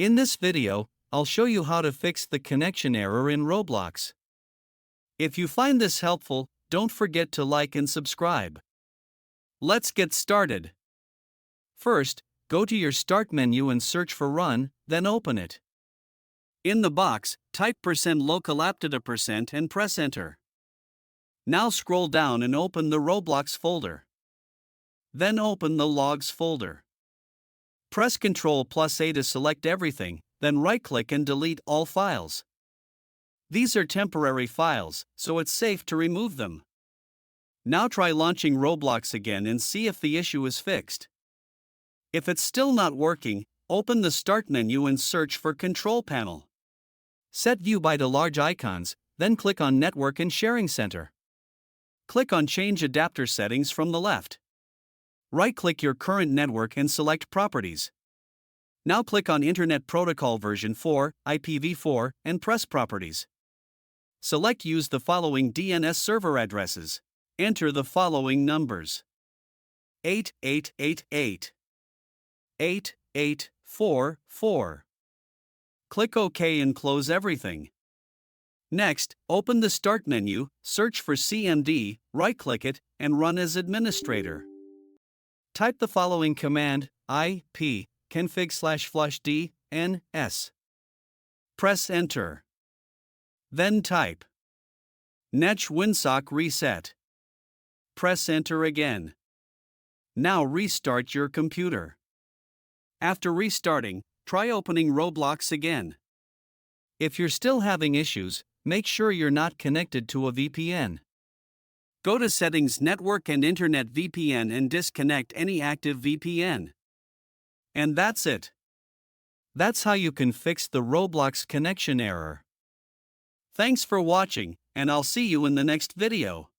In this video, I'll show you how to fix the connection error in Roblox. If you find this helpful, don't forget to like and subscribe. Let's get started. First, go to your Start menu and search for Run, then open it. In the box, type %localapp and press Enter. Now scroll down and open the Roblox folder. Then open the Logs folder. Press Ctrl+A to select everything, then right-click and delete all files. These are temporary files, so it's safe to remove them. Now try launching Roblox again and see if the issue is fixed. If it's still not working, open the Start menu and search for Control Panel. Set View by the large icons, then click on Network and Sharing Center. Click on Change Adapter Settings from the left. Right-click your current network and select Properties. Now click on Internet Protocol version 4, IPv4, and press Properties. Select Use the following DNS server addresses. Enter the following numbers: 8888, 8844. Click OK and close everything. Next, open the Start menu, search for CMD, right-click it, and run as administrator. Type the following command, ip config/flushdns. Press Enter. Then type netsh winsock reset. Press Enter again. Now restart your computer. After restarting, try opening Roblox again. If you're still having issues, make sure you're not connected to a VPN. Go to Settings, Network and Internet VPN and disconnect any active VPN. And that's it. That's how you can fix the Roblox connection error. Thanks for watching, and I'll see you in the next video.